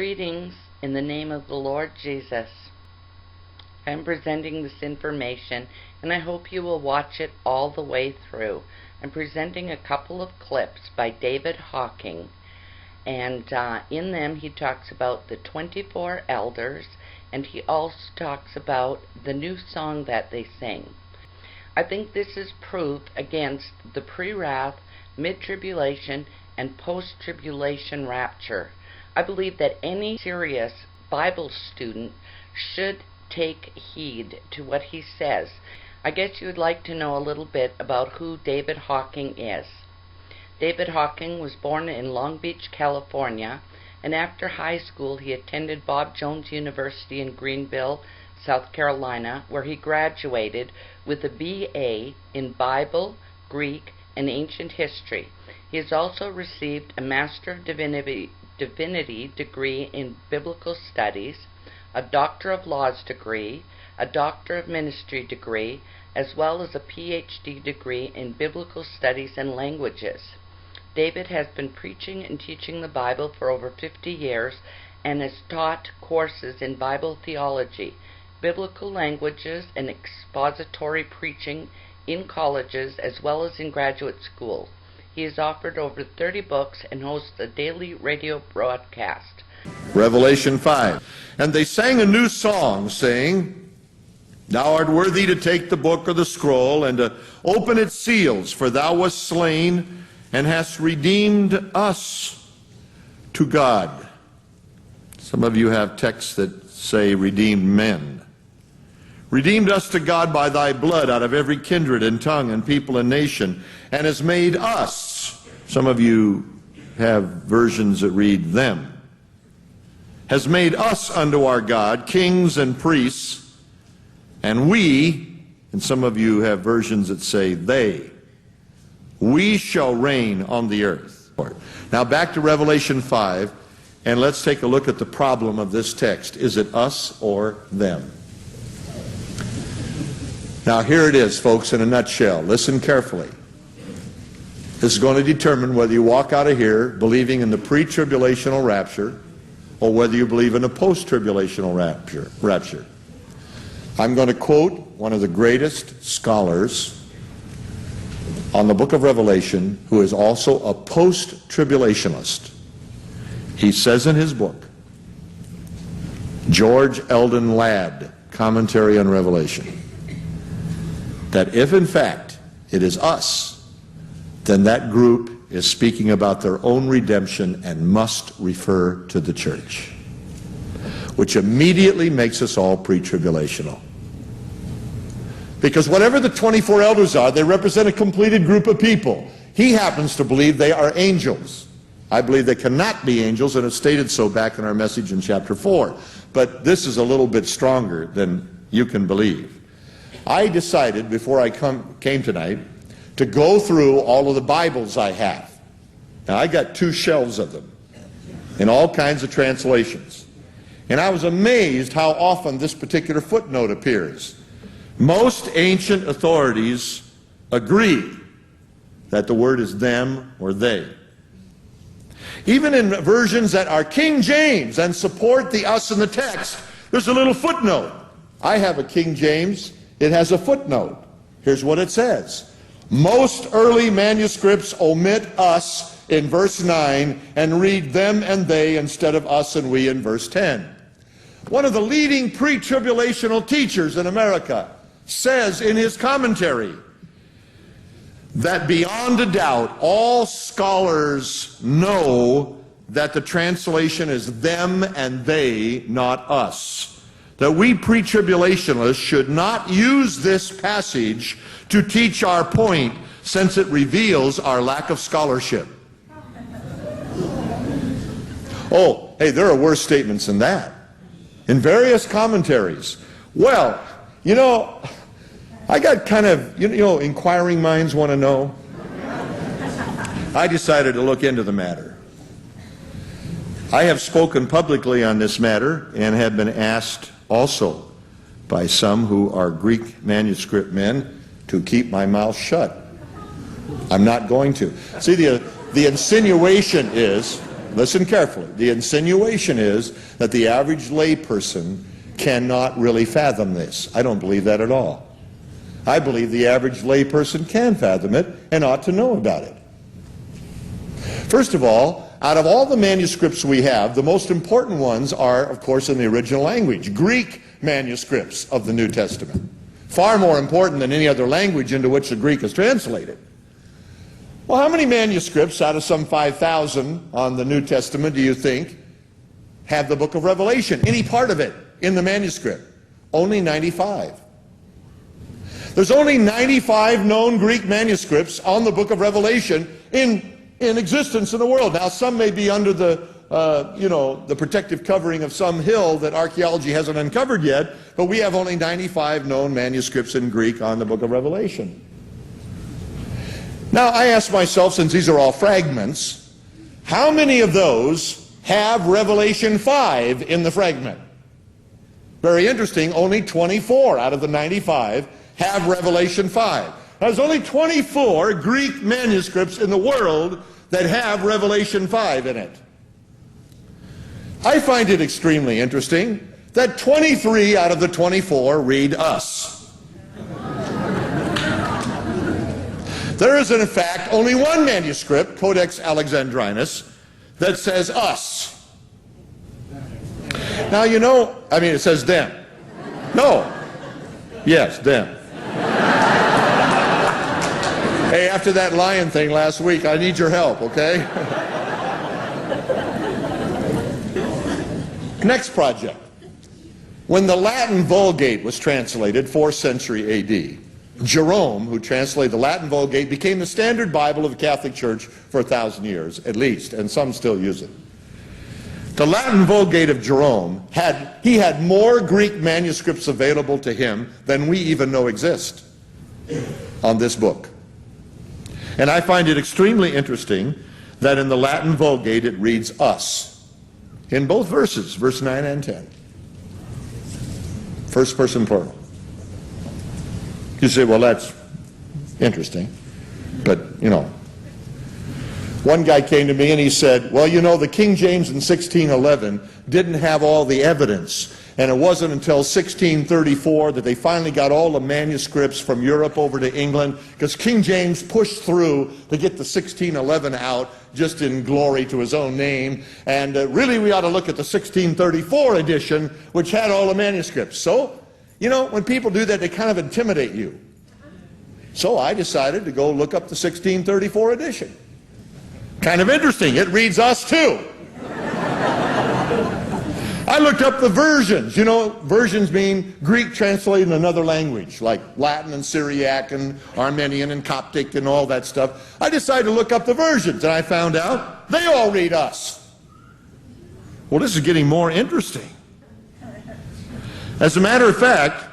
Greetings in the name of the Lord Jesus. I'm presenting this information and I hope you will watch it all the way through. I'm presenting a couple of clips by David Hocking, and in them he talks about the 24 elders, and he also talks about the new song that they sing. I think this is proof against the pre-wrath, mid-tribulation, and post-tribulation rapture. I believe that any serious Bible student should take heed to what he says. I guess you would like to know a little bit about who David Hocking is. David Hocking was born in Long Beach, California, and after high school he attended Bob Jones University in Greenville, South Carolina, where he graduated with a BA in Bible, Greek, and Ancient History. He has also received a Master of Divinity degree in Biblical Studies, a Doctor of Laws degree, a Doctor of Ministry degree, as well as a PhD degree in Biblical Studies and Languages. David has been preaching and teaching the Bible for over 50 years and has taught courses in Bible theology, biblical languages, and expository preaching in colleges as well as in graduate schools. He has authored over 30 books and hosts a daily radio broadcast. Revelation 5. And they sang a new song, saying, Thou art worthy to take the book or the scroll and to open its seals, for thou wast slain and hast redeemed us to God. Some of you have texts that say redeemed men. Redeemed us to God by thy blood out of every kindred and tongue and people and nation, and has made us, some of you have versions that read them, has made us unto our God kings and priests, and we, and some of you have versions that say they, we shall reign on the earth. Now back to Revelation 5, and let's take a look at the problem of this text. Is it us or them? Now here it is, folks, in a nutshell. Listen carefully. This is going to determine whether you walk out of here believing in the pre-tribulational rapture or whether you believe in a post-tribulational rapture. I'm going to quote one of the greatest scholars on the book of Revelation, who is also a post-tribulationist. He says in his book, George Eldon Ladd, Commentary on Revelation, that if in fact it is us, then that group is speaking about their own redemption and must refer to the church, which immediately makes us all pre-tribulational. Because whatever the 24 elders are, they represent a completed group of people. He happens to believe they are angels. I believe they cannot be angels, and it's stated so back in our message in chapter 4. But this is a little bit stronger than you can believe. I decided before I came tonight to go through all of the Bibles I have. Now I got 2 shelves of them in all kinds of translations. And I was amazed how often this particular footnote appears. Most ancient authorities agree that the word is them or they. Even in versions that are King James and support the us in the text, there's a little footnote. I have a King James. It has a footnote. Here's what it says. Most early manuscripts omit us in verse 9 and read them and they instead of us and we in verse 10. One of the leading pre-tribulational teachers in America says in his commentary that beyond a doubt all scholars know that the translation is them and they, not us. That we pre-tribulationists should not use this passage to teach our point, since it reveals our lack of scholarship. Oh, hey, there are worse statements than that. In various commentaries. Well, you know, I got kind of, you know, inquiring minds want to know. I decided to look into the matter. I have spoken publicly on this matter and have been asked also by some who are Greek manuscript men to keep my mouth shut. I'm not going to. See, the insinuation is listen carefully. The insinuation is that the average layperson cannot really fathom this. I don't believe that at all. I believe the average layperson can fathom it and ought to know about it. First of all, out of all the manuscripts we have, the most important ones are, of course, in the original language, Greek manuscripts of the New Testament. Far more important than any other language into which the Greek is translated. Well, how many manuscripts out of some 5,000 on the New Testament do you think have the book of Revelation, any part of it in the manuscript? Only 95. There's only 95 known Greek manuscripts on the book of Revelation in existence in the world. Now, some may be under the protective covering of some hill that archaeology hasn't uncovered yet, but we have only 95 known manuscripts in Greek on the book of Revelation. Now, I ask myself, since these are all fragments, how many of those have Revelation 5 in the fragment? Very interesting, only 24 out of the 95 have Revelation 5. There's only 24 Greek manuscripts in the world that have Revelation 5 in it. I find it extremely interesting that 23 out of the 24 read us. There is, in fact, only one manuscript, Codex Alexandrinus, that says us. Now, it says them. No. Yes, them. Hey, after that lion thing last week, I need your help, okay? Next project. When the Latin Vulgate was translated, 4th century A.D., Jerome, who translated the Latin Vulgate, became the standard Bible of the Catholic Church for 1,000 years, at least, and some still use it. The Latin Vulgate of Jerome had more Greek manuscripts available to him than we even know exist on this book. And I find it extremely interesting that in the Latin Vulgate it reads us in both verses, verse 9 and 10. First person plural. You say, well, that's interesting. But, one guy came to me and he said, well, the King James in 1611 didn't have all the evidence. And it wasn't until 1634 that they finally got all the manuscripts from Europe over to England, because King James pushed through to get the 1611 out just in glory to his own name. And really we ought to look at the 1634 edition, which had all the manuscripts. So, when people do that, they kind of intimidate you. So I decided to go look up the 1634 edition. Kind of interesting. It reads us too. I looked up the versions. Versions mean Greek translated in another language, like Latin and Syriac and Armenian and Coptic and all that stuff. I decided to look up the versions, and I found out they all read us. Well, this is getting more interesting. As a matter of fact,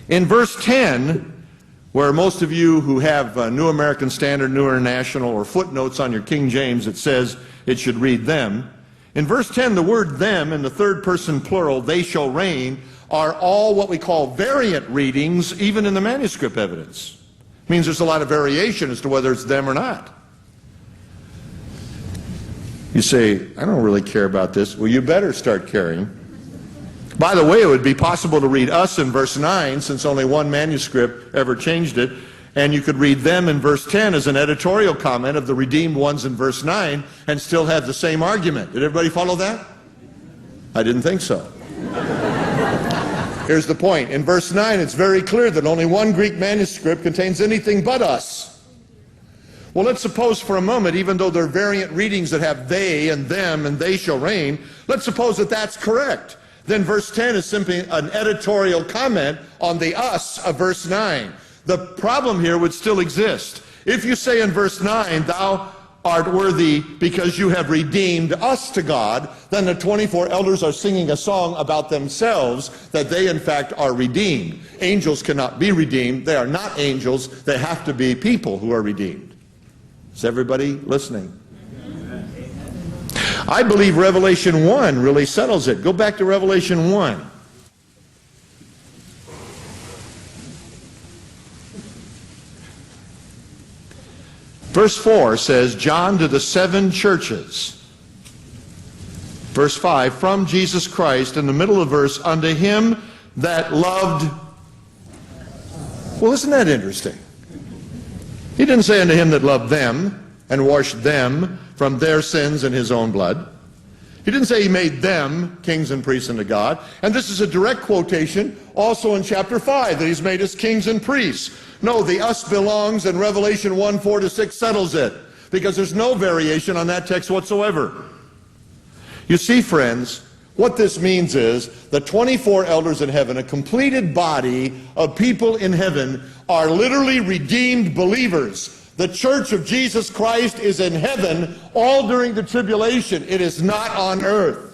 in verse 10, where most of you who have New American Standard, New International, or footnotes on your King James, it says it should read them. In verse 10, the word them in the third person plural, they shall reign, are all what we call variant readings, even in the manuscript evidence. It means there's a lot of variation as to whether it's them or not. You say, I don't really care about this. Well, you better start caring. By the way, it would be possible to read us in verse 9, since only one manuscript ever changed it, and you could read them in verse 10 as an editorial comment of the redeemed ones in verse 9 and still have the same argument. Did everybody follow that? I didn't think so. Here's the point. In verse 9, it's very clear that only one Greek manuscript contains anything but us. Well, let's suppose for a moment, even though there are variant readings that have they and them and they shall reign, let's suppose that that's correct. Then verse 10 is simply an editorial comment on the us of verse 9. The problem here would still exist. If you say in verse 9, thou art worthy because you have redeemed us to God, then the 24 elders are singing a song about themselves that they in fact are redeemed. Angels cannot be redeemed. They are not angels. They have to be people who are redeemed. Is everybody listening? I believe Revelation 1 really settles it. Go back to Revelation 1. Verse 4 says, John to the 7 churches Verse 5, from Jesus Christ, in the middle of verse, unto him that loved. Well, isn't that interesting? He didn't say unto him that loved them and washed them from their sins in his own blood. He didn't say he made them kings and priests unto God. And this is a direct quotation also in chapter 5, that he's made us kings and priests. No, the us belongs in Revelation 1, 4-6 settles it, because there's no variation on that text whatsoever. You see, friends, what this means is the 24 elders in heaven, a completed body of people in heaven, are literally redeemed believers. The church of Jesus Christ is in heaven all during the tribulation. It is not on earth.